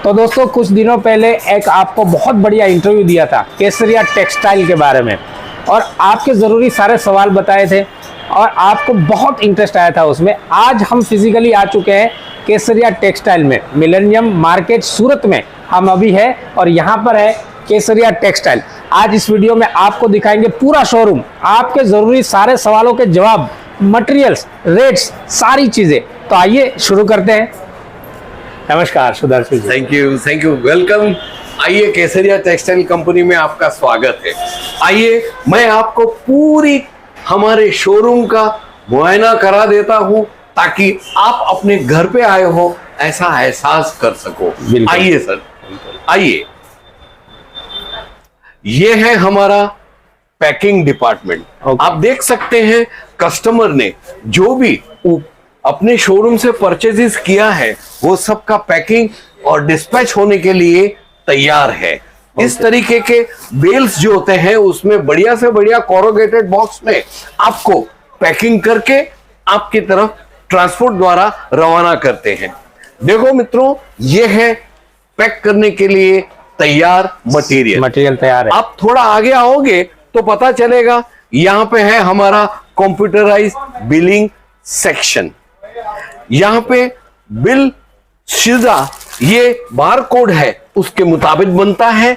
तो दोस्तों कुछ दिनों पहले एक आपको बहुत बढ़िया इंटरव्यू दिया था केसरिया टेक्सटाइल के बारे में, और आपके ज़रूरी सारे सवाल बताए थे और आपको बहुत इंटरेस्ट आया था उसमें। आज हम फिजिकली आ चुके हैं केसरिया टेक्सटाइल में, मिलेनियम मार्केट सूरत में हम अभी है और यहाँ पर है केसरिया टेक्सटाइल। आज इस वीडियो में आपको दिखाएंगे पूरा शोरूम, आपके ज़रूरी सारे सवालों के जवाब, मटेरियल्स, रेट्स, सारी चीज़ें। तो आइए शुरू करते हैं। नमस्कार Sudarshan ji. Thank you, welcome. आइए, केसरिया टेक्सटाइल कंपनी में आपका स्वागत है। आइए, मैं आपको पूरी हमारे शोरूम का मुआयना करा देता हूं ताकि आप अपने घर पे आए हो ऐसा एहसास कर सको। आइए सर, आइए। ये है हमारा पैकिंग डिपार्टमेंट। आप देख सकते हैं कस्टमर ने जो भी अपने शोरूम से परचेजेस किया है वो सब का पैकिंग और डिस्पैच होने के लिए तैयार है। इस तरीके के बेल्स जो होते हैं उसमें बढ़िया से बढ़िया कोरोगेटेड बॉक्स में आपको पैकिंग करके आपकी तरफ ट्रांसपोर्ट द्वारा रवाना करते हैं। देखो मित्रों, ये है पैक करने के लिए तैयार मटेरियल तैयार है। आप थोड़ा आगे आओगे तो पता चलेगा, यहां पे है हमारा कंप्यूटराइज बिलिंग सेक्शन। यहां पे बिल सीधा ये बार कोड है उसके मुताबिक बनता है।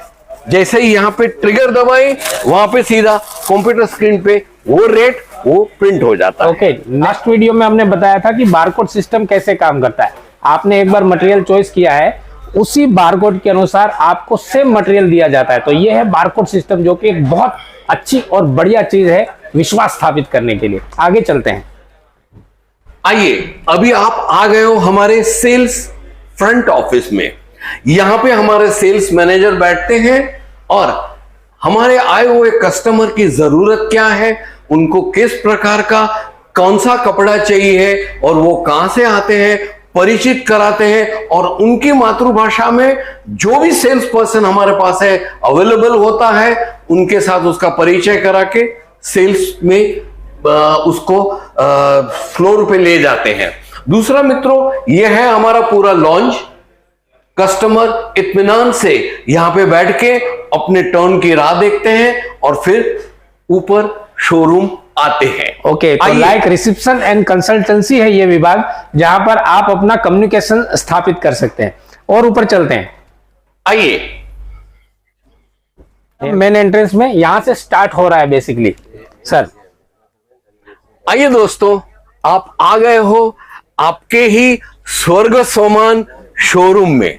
जैसे ही यहां पे ट्रिगर दबाएं वहां पे सीधा कंप्यूटर स्क्रीन पे वो रेट वो प्रिंट हो जाता है। ओके, नेक्स्ट वीडियो में हमने बताया था कि बारकोड सिस्टम कैसे काम करता है। आपने एक बार मटेरियल चॉइस किया है, उसी बारकोड के अनुसार आपको सेम मटेरियल दिया जाता है। तो ये है बारकोड सिस्टम, जो कि एक बहुत अच्छी और बढ़िया चीज है विश्वास स्थापित करने के लिए। आगे चलते हैं। आइए, अभी आप आ गए हो हमारे सेल्स फ्रंट ऑफिस में। यहां पे हमारे सेल्स मैनेजर बैठते हैं और हमारे आए हुए कस्टमर की जरूरत क्या है, उनको किस प्रकार का कौन सा कपड़ा चाहिए और वो कहां से आते हैं परिचित कराते हैं, और उनकी मातृभाषा में जो भी सेल्स पर्सन हमारे पास है अवेलेबल होता है उनके साथ उसका परिचय करा के सेल्स में उसको फ्लोर पे ले जाते हैं। दूसरा मित्रों, यह है हमारा पूरा लॉन्च। कस्टमर इत्मीनान से यहां पे बैठ के अपने टर्न की राह देखते हैं और फिर ऊपर शोरूम आते हैं। ओके, तो लाइक रिसेप्शन एंड कंसल्टेंसी है ये विभाग, जहां पर आप अपना कम्युनिकेशन स्थापित कर सकते हैं। और ऊपर चलते हैं। आइए, मेन एंट्रेंस में यहां से स्टार्ट हो रहा है बेसिकली सर। आइए दोस्तों, आप आ गए हो आपके ही स्वर्ग समान शोरूम में।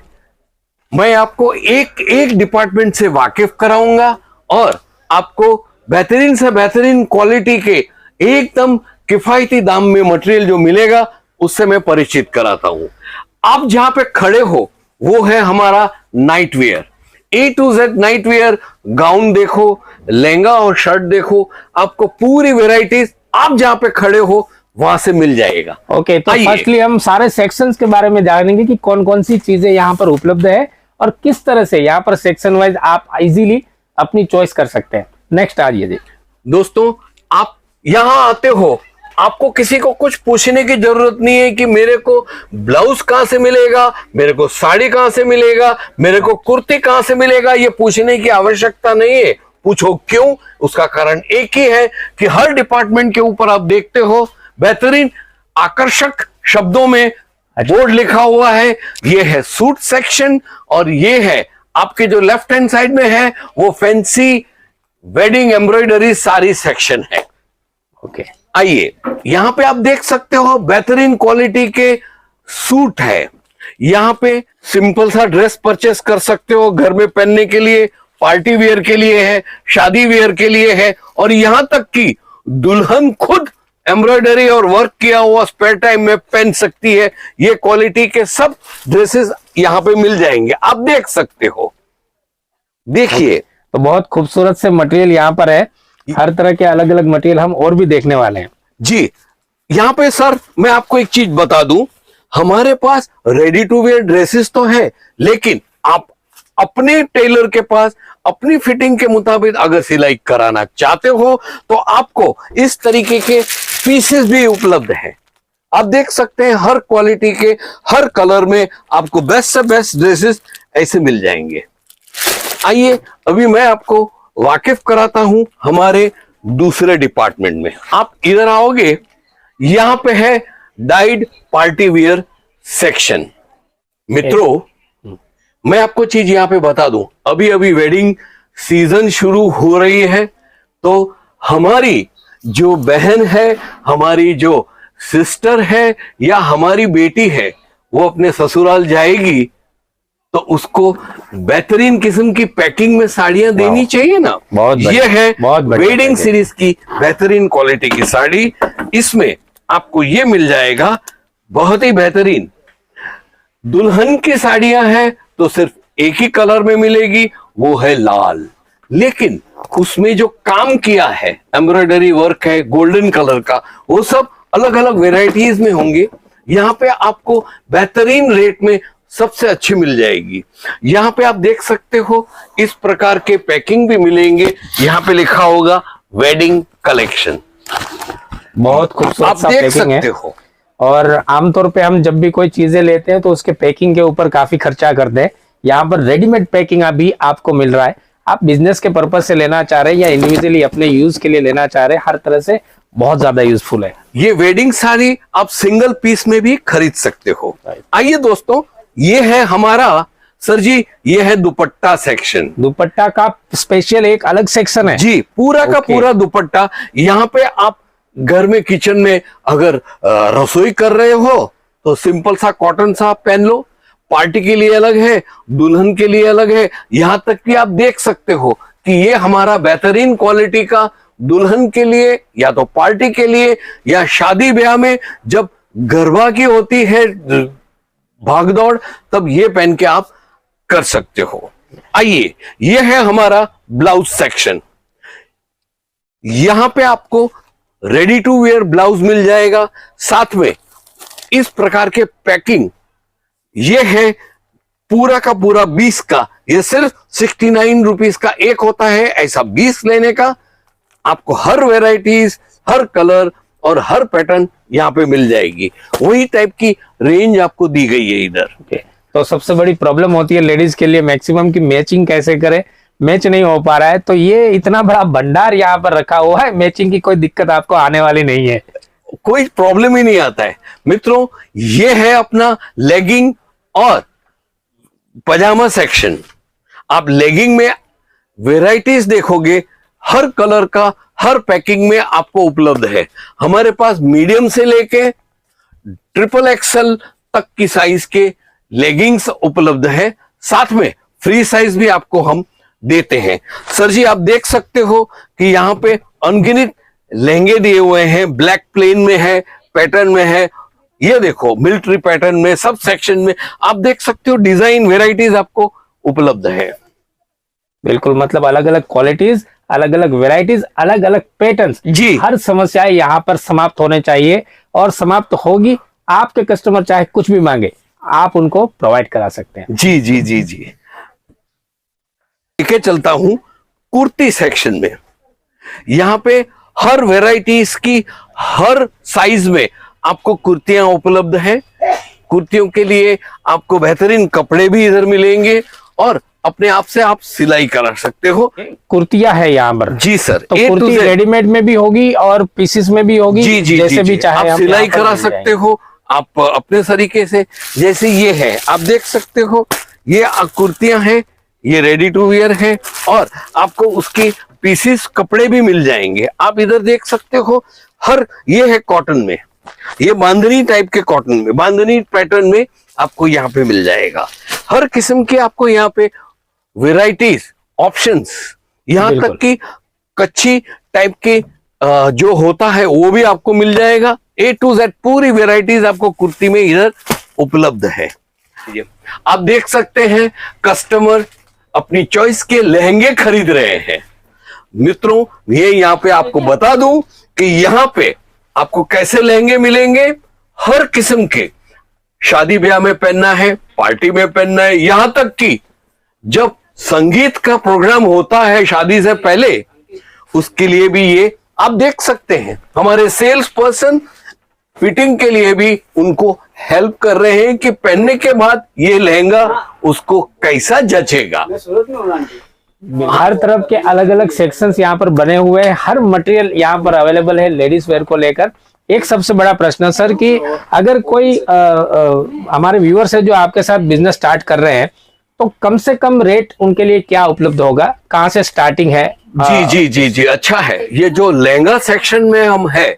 मैं आपको एक एक डिपार्टमेंट से वाकिफ कराऊंगा और आपको बेहतरीन से बेहतरीन क्वालिटी के एकदम किफायती दाम में मटेरियल जो मिलेगा उससे मैं परिचित कराता हूं। आप जहां पे खड़े हो वो है हमारा night where. A to Z night where, gown देखो, लहंगा और शर्ट देखो, आपको पूरी वेराइटीज आप जहां पे खड़े हो वहां से मिल जाएगा। ओके, तो फर्स्टली हम सारे सेक्शंस के बारे में जानेंगे कि कौन कौन सी चीजें यहाँ पर उपलब्ध है और किस तरह से यहाँ पर सेक्शन वाइज आप इजीली अपनी चॉइस कर सकते हैं। नेक्स्ट आइए जी। दोस्तों, आप यहां आते हो, आपको किसी को कुछ पूछने की जरूरत नहीं है कि मेरे को ब्लाउज कहां से मिलेगा, मेरे को साड़ी कहां से मिलेगा, मेरे को कुर्ती कहां से मिलेगा। ये पूछने की आवश्यकता नहीं है। पूछो क्यों? उसका कारण एक ही है कि हर डिपार्टमेंट के ऊपर आप देखते हो बेहतरीन आकर्षक शब्दों में बोर्ड लिखा हुआ है। ये है सूट सेक्शन और ये है आपके जो लेफ्ट हैंड साइड में है वो fancy wedding embroidery sari section है। ओके, आइए, यहां पे आप देख सकते हो बेहतरीन क्वालिटी के सूट है। यहां पे सिंपल सा ड्रेस परचेस कर सकते हो, घर में पहनने के लिए, पार्टी वेयर के लिए है, शादी वेयर के लिए है, और यहां तक कि दुल्हन खुद एम्ब्रॉयडरी और वर्क किया हुआ स्पेयर टाइम में पहन सकती है। ये क्वालिटी के सब ड्रेसेस यहां पे मिल जाएंगे, आप देख सकते हो। देखिए, तो बहुत खूबसूरत से मटेरियल यहाँ पर है। हर तरह के अलग अलग मटेरियल हम और भी देखने वाले हैं जी। यहाँ पे सर मैं आपको एक चीज बता दूं, हमारे पास रेडी टू वेयर ड्रेसेस तो है, लेकिन आप अपने टेलर के पास अपनी फिटिंग के मुताबिक अगर सिलाई कराना चाहते हो तो आपको इस तरीके के पीसेस भी उपलब्ध है। आप देख सकते हैं हर क्वालिटी के हर कलर में आपको बेस्ट से बेस्ट ड्रेसेस ऐसे मिल जाएंगे। आइए अभी मैं आपको वाकिफ कराता हूं हमारे दूसरे डिपार्टमेंट में। आप इधर आओगे, यहां पे है डाइड पार्टी वियर सेक्शन। मित्रों, मैं आपको चीज यहां पे बता दूं, अभी अभी वेडिंग सीजन शुरू हो रही है, तो हमारी जो बहन है, हमारी जो सिस्टर है या हमारी बेटी है, वो अपने ससुराल जाएगी तो उसको बेहतरीन किस्म की पैकिंग में साड़ियां देनी चाहिए ना। बहुत ये है वेडिंग बढ़िया। सीरीज की बेहतरीन क्वालिटी की साड़ी। इसमें आपको ये मिल जाएगा बहुत ही बेहतरीन। दुल्हन की साड़ियां हैं तो सिर्फ एक ही कलर में मिलेगी, वो है लाल, लेकिन उसमें जो काम किया है, एम्ब्रॉयडरी वर्क है गोल्डन कलर का, वो सब अलग अलग वेराइटीज में होंगे। यहाँ पे आपको बेहतरीन रेट में सबसे अच्छी मिल जाएगी। यहाँ पे आप देख सकते हो इस प्रकार के पैकिंग भी मिलेंगे। यहाँ पे लिखा होगा वेडिंग कलेक्शन, बहुत खूबसूरत आप सा देख पैकिंग है। सकते हो। और आमतौर पे हम जब भी कोई चीजें लेते हैं तो उसके पैकिंग के ऊपर काफी खर्चा करते हैं। यहाँ पर रेडीमेड पैकिंग अभी आपको मिल रहा है। आप बिजनेस के पर्पज से लेना चाह रहे हैं या इंडिविजुअली अपने यूज के लिए लेना चाह रहे हैं, हर तरह से बहुत ज्यादा यूजफुल है। ये वेडिंग साड़ी आप सिंगल पीस में भी खरीद सकते हो। आइए दोस्तों, ये है हमारा सर जी, ये है दुपट्टा सेक्शन। दुपट्टा का स्पेशल एक अलग सेक्शन है जी, पूरा का पूरा दुपट्टा। यहाँ पे आप घर में किचन में अगर रसोई कर रहे हो तो सिंपल सा कॉटन सा पहन लो, पार्टी के लिए अलग है, दुल्हन के लिए अलग है। यहां तक कि आप देख सकते हो कि ये हमारा बेहतरीन क्वालिटी का दुल्हन के लिए या तो पार्टी के लिए या शादी ब्याह में जब गरबा की होती है भागदौड़, तब ये पहन के आप कर सकते हो। आइए, ये है हमारा ब्लाउज सेक्शन। यहां पे आपको रेडी टू वेयर ब्लाउज मिल जाएगा, साथ में इस प्रकार के पैकिंग। ये है पूरा का पूरा 20 का, ये सिर्फ 69 रुपीज का एक होता है। ऐसा 20 लेने का आपको हर वेराइटीज, हर कलर और हर पैटर्न यहां पे मिल जाएगी। वही टाइप की रेंज आपको दी गई है इधर। तो सबसे बड़ी प्रॉब्लम होती है लेडीज के लिए मैक्सिमम की मैचिंग कैसे करें, मैच नहीं हो पा रहा है। तो ये इतना बड़ा भंडार यहाँ पर रखा हुआ है, मैचिंग की कोई दिक्कत आपको आने वाली नहीं है, कोई प्रॉब्लम ही नहीं आता है। मित्रों, ये है अपना लेगिंग और पजामा सेक्शन। आप लेगिंग में वेराइटीज देखोगे, हर कलर का हर पैकिंग में आपको उपलब्ध है। हमारे पास मीडियम से लेके ट्रिपल एक्सल तक की साइज के लेगिंग्स उपलब्ध है, साथ में फ्री साइज भी आपको हम देते हैं। सर जी, आप देख सकते हो कि यहाँ पे अनगिनत लहंगे दिए हुए हैं, ब्लैक प्लेन में है, पैटर्न में है, ये देखो मिलिट्री पैटर्न में, सब सेक्शन में आप देख सकते हो डिजाइन वेराइटीज आपको उपलब्ध है। बिल्कुल, मतलब अलग अलग क्वालिटीज, अलग अलग वेराइटीज, अलग अलग पैटर्न्स जी, हर समस्याएं यहाँ पर समाप्त होने चाहिए और समाप्त होगी। आपके कस्टमर चाहे कुछ भी मांगे, आप उनको प्रोवाइड करा सकते हैं। जी जी जी जी। लेके चलता हूं कुर्ती सेक्शन में। यहां पे हर वेराइटीज की हर साइज में आपको कुर्तियां उपलब्ध हैं। कुर्तियों के लिए आपको बेहतरीन कपड़े भी इधर मिलेंगे और अपने आप से आप सिलाई करा सकते हो। कुर्तियां है यहाँ पर। जी सर, तो कुर्ती रेडीमेड में भी होगी और पीसेस में भी होगी। जी जी, जैसे जी, भी जी, चाहे आप सिलाई करा सकते हो आप अपने तरीके से। जैसे ये है, आप देख सकते हो, ये कुर्तियां हैं, ये रेडी टू वियर है और आपको उसके पीसेस कपड़े भी मिल जाएंगे। आप इधर देख सकते हो, हर ये है कॉटन में, ये बांधनी टाइप के कॉटन में, बांधनी पैटर्न में आपको यहाँ पे मिल जाएगा। हर किस्म के आपको यहाँ पे वेराइटीज, ऑप्शंस, यहाँ तक कि कच्ची टाइप के जो होता है वो भी आपको मिल जाएगा। A to Z पूरी वेराइटीज आपको कुर्ती में इधर उपलब्ध है। आप देख सकते हैं कस्टमर अपनी चॉइस के लहंगे खरीद रहे हैं। मित्रों, ये यहाँ पे आपको बता दूं कि यहाँ पे आपको कैसे लहंगे मिलेंगे, हर किस्म के। शादी ब्याह में पहनना है, पार्टी में पहनना है, यहां तक कि जब संगीत का प्रोग्राम होता है शादी से पहले, उसके लिए भी ये आप देख सकते हैं। हमारे सेल्स पर्सन फिटिंग के लिए भी उनको हेल्प कर रहे हैं कि पहनने के बाद ये लहंगा उसको कैसा जचेगा। हर तरफ के अलग अलग सेक्शंस यहाँ पर बने हुए हैं, हर मटेरियल यहाँ पर अवेलेबल है लेडीज वेयर को लेकर। एक सबसे बड़ा प्रश्न सर कि अगर कोई हमारे व्यूअर्स है जो आपके साथ बिजनेस स्टार्ट कर रहे हैं, तो कम से कम रेट उनके लिए क्या उपलब्ध होगा, कहाँ से स्टार्टिंग है? जी जी जी जी, अच्छा है। ये जो लहंगा सेक्शन में हम है,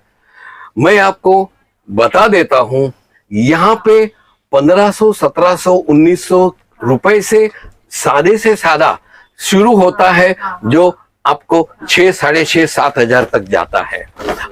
मैं आपको बता देता हूं, यहाँ पे 1500, 1700, 1900 रुपए से सादा शुरू होता है, जो आपको 6, 6.5, 7,000 तक जाता है।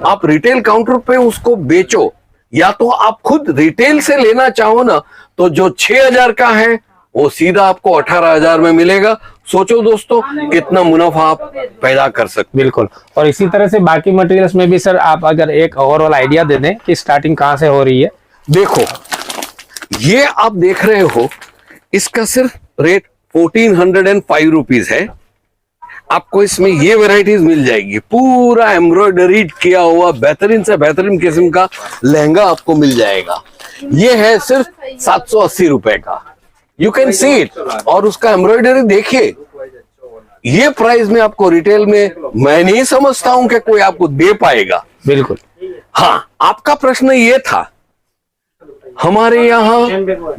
आप रिटेल काउंटर पे उसको बेचो, या तो आप खुद रिटेल से लेना चाहो ना, तो जो 6,000 का है वो सीधा आपको 18,000 में मिलेगा। सोचो दोस्तों, कितना मुनाफा आप पैदा कर सकते। बिल्कुल। और इसी तरह से बाकी मटेरियल्स में भी सर आप अगर एक ओवरऑल आइडिया दे दें कि स्टार्टिंग कहाँ से हो रही है। देखो, ये आप देख रहे हो, इसका सिर्फ रेट 1405 रुपीज है। आपको इसमें ये वैरायटीज मिल जाएगी, पूरा एम्ब्रॉयडरी किया हुआ बेहतरीन से बेहतरीन किस्म का लहंगा आपको मिल जाएगा। ये है सिर्फ 780 रुपए का, यू कैन सी इट। और उसका एम्ब्रॉयडरी देखिए, ये प्राइस में आपको रिटेल में मैं नहीं समझता हूं कि कोई आपको दे पाएगा। बिल्कुल। हाँ, आपका प्रश्न ये था, हमारे यहाँ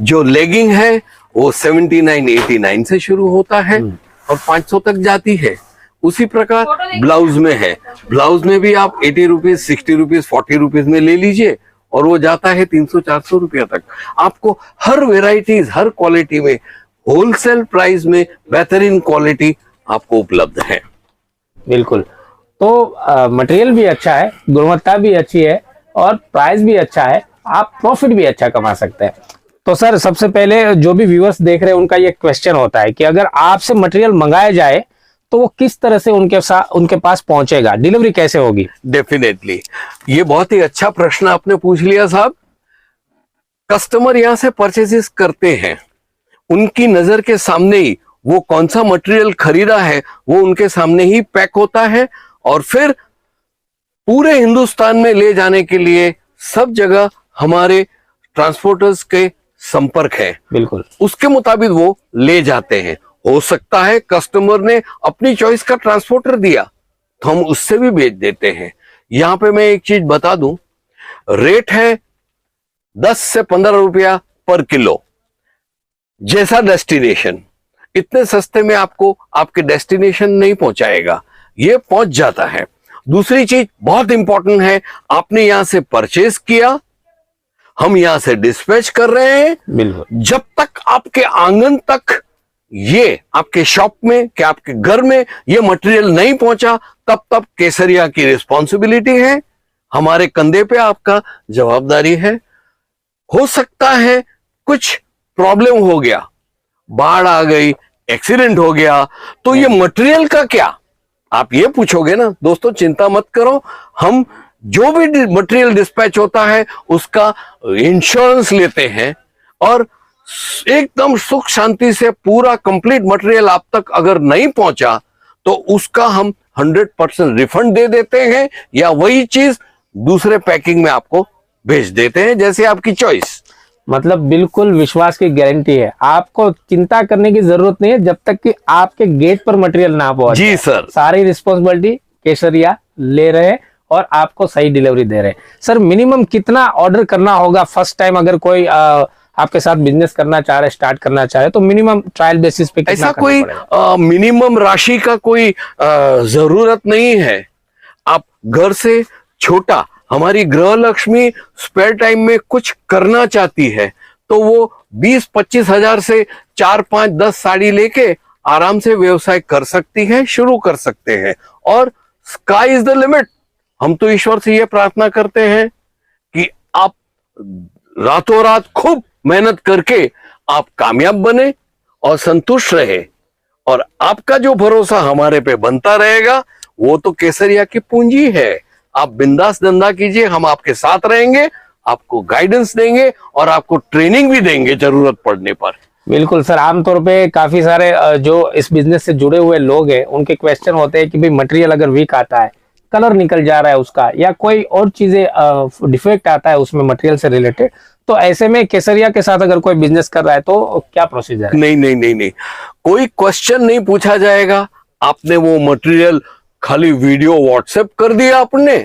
जो लेगिंग है वो 79, 89 से शुरू होता है और 500 तक जाती है। उसी प्रकार ब्लाउज में है, ब्लाउज में भी आप 80 रुपीज, 60 रुपीज, 40 रुपीज में ले लीजिए, और वो जाता है 300-400 रुपया तक। आपको हर वेराइटीज, हर क्वालिटी में होलसेल प्राइस में बेहतरीन क्वालिटी आपको उपलब्ध है। बिल्कुल। तो मटेरियल भी अच्छा है, गुणवत्ता भी अच्छी है और प्राइस भी अच्छा है, आप प्रॉफिट भी अच्छा कमा सकते हैं। तो सर सबसे पहले जो भी व्यूअर्स देख रहे हैं उनका ये क्वेश्चन होता है कि अगर आपसे मटेरियल मंगाया जाए तो वो किस तरह से उनके पास पहुंचेगा, डिलीवरी कैसे होगी? डेफिनेटली, ये बहुत ही अच्छा प्रश्न आपने पूछ लिया साहब। कस्टमर यहां से परचेजेस करते हैं, उनकी नजर के सामने ही वो कौन सा मटेरियल खरीदा है वो उनके सामने ही पैक होता है, और फिर पूरे हिंदुस्तान में ले जाने के लिए सब जगह हमारे ट्रांसपोर्टर्स के संपर्क है। बिल्कुल। उसके मुताबिक वो ले जाते हैं। हो सकता है कस्टमर ने अपनी चॉइस का ट्रांसपोर्टर दिया तो हम उससे भी भेज देते हैं। यहां पे मैं एक चीज बता दूं, रेट है 10 से 15 रुपया पर किलो, जैसा डेस्टिनेशन। इतने सस्ते में आपको आपके डेस्टिनेशन नहीं पहुंचाएगा, ये पहुंच जाता है। दूसरी चीज बहुत इंपॉर्टेंट है, आपने यहां से परचेज किया, हम यहां से डिस्पैच कर रहे हैं। बिल्कुल। जब तक आपके आंगन तक, ये आपके शॉप में, कि आपके घर में ये मटेरियल नहीं पहुंचा, तब तक केसरिया की रिस्पॉन्सिबिलिटी है, हमारे कंधे पे आपका जवाबदारी है। हो सकता है कुछ प्रॉब्लम हो गया, बाढ़ आ गई, एक्सीडेंट हो गया, तो ये मटेरियल का क्या, आप ये पूछोगे ना। दोस्तों चिंता मत करो, हम जो भी मटेरियल डिस्पैच होता है उसका इंश्योरेंस लेते हैं, और एकदम सुख शांति से पूरा कंप्लीट मटेरियल आप तक अगर नहीं पहुंचा तो उसका हम 100% रिफंड दे देते हैं, या वही चीज दूसरे पैकिंग में आपको भेज देते हैं, जैसे आपकी चॉइस। मतलब बिल्कुल विश्वास की गारंटी है, आपको चिंता करने की जरूरत नहीं है जब तक कि आपके गेट पर मटेरियल ना पहुंचे। जी सर, सारी रिस्पॉन्सिबिलिटी केसरिया ले रहे हैं और आपको सही डिलीवरी दे रहे हैं। सर मिनिमम कितना ऑर्डर करना होगा फर्स्ट टाइम, अगर कोई आपके साथ बिजनेस करना चाह रहे, स्टार्ट करना चाह रहे, तो मिनिमम ट्रायल बेसिस पे कितना ऐसा कोई मिनिमम राशि का कोई जरूरत नहीं है। आप घर से छोटा, हमारी गृह लक्ष्मी स्पेयर टाइम में कुछ करना चाहती है तो वो 20-25 हजार से 4-5-10 साड़ी लेके आराम से व्यवसाय कर सकती है, शुरू कर सकते हैं, और स्काई इज द लिमिट। हम तो ईश्वर से ये प्रार्थना करते हैं कि आप रातों रात खूब मेहनत करके आप कामयाब बने और संतुष्ट रहे, और आपका जो भरोसा हमारे पे बनता रहेगा वो तो केसरिया की पूंजी है। आप बिंदास धंधा कीजिए, हम आपके साथ रहेंगे, आपको गाइडेंस देंगे और आपको ट्रेनिंग भी देंगे जरूरत पड़ने पर। बिल्कुल सर, आमतौर पे काफी सारे जो इस बिजनेस से जुड़े हुए लोग हैं उनके क्वेश्चन होते हैं कि भाई मटेरियल अगर वीक आता है, कलर निकल जा रहा है उसका, या कोई और चीजें डिफेक्ट आता है उसमें मटेरियल से रिलेटेड, तो ऐसे में केसरिया के साथ अगर कोई बिजनेस कर रहा है तो क्या प्रोसीजर है? नहीं नहीं नहीं नहीं, कोई क्वेश्चन नहीं पूछा जाएगा। आपने वो मटेरियल खाली वीडियो व्हाट्सएप कर दिया आपने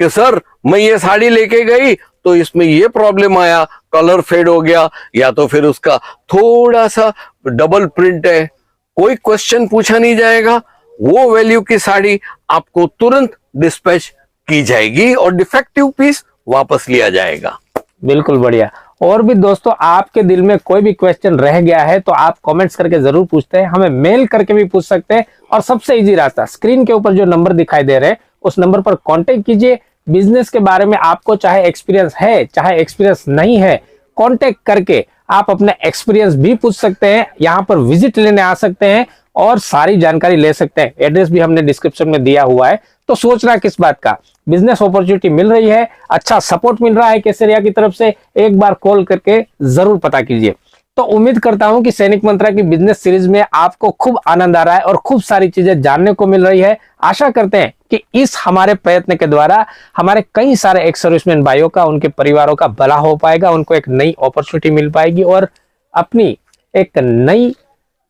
कि सर मैं ये साड़ी लेके गई तो इसमें ये प्रॉब्लम आया, कलर फेड हो गया, या तो फिर उसका थोड़ा सा डबल प्रिंट है, कोई क्वेश्चन पूछा नहीं जाएगा। वो वैल्यू की साड़ी आपको तुरंत डिस्पैच की जाएगी और डिफेक्टिव पीस वापस लिया जाएगा। बिल्कुल बढ़िया। और भी दोस्तों, आपके दिल में कोई भी क्वेश्चन रह गया है तो आप कमेंट्स करके जरूर पूछते हैं, हमें मेल करके भी पूछ सकते हैं। और सबसे इजी रास्ता, स्क्रीन के ऊपर जो नंबर दिखाई दे रहे हैं उस नंबर पर कांटेक्ट कीजिए। बिजनेस के बारे में आपको चाहे एक्सपीरियंस है चाहे एक्सपीरियंस नहीं है, कांटेक्ट करके आप अपना एक्सपीरियंस भी पूछ सकते हैं, यहाँ पर विजिट लेने आ सकते हैं और सारी जानकारी ले सकते हैं। एड्रेस भी हमने डिस्क्रिप्शन में दिया हुआ है। तो सोचना किस बात का, बिजनेस अपॉर्चुनिटी मिल रही है, अच्छा सपोर्ट मिल रहा है केसरिया की तरफ से, एक बार कॉल करके जरूर पता कीजिए। तो उम्मीद करता हूं कि सैनिक मंत्रा की बिजनेस सीरीज में आपको खूब आनंद आ रहा है और खूब सारी चीजें जानने को मिल रही है। आशा करते हैं कि इस हमारे प्रयत्न के द्वारा हमारे कई सारे एक्स सर्विसमैन भाइयों का, उनके परिवारों का भला हो पाएगा, उनको एक नई अपॉर्चुनिटी मिल पाएगी और अपनी एक नई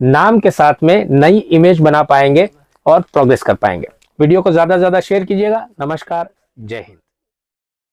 नाम के साथ में नई इमेज बना पाएंगे और प्रोग्रेस कर पाएंगे। वीडियो को ज्यादा से ज्यादा शेयर कीजिएगा। नमस्कार, जय हिंद।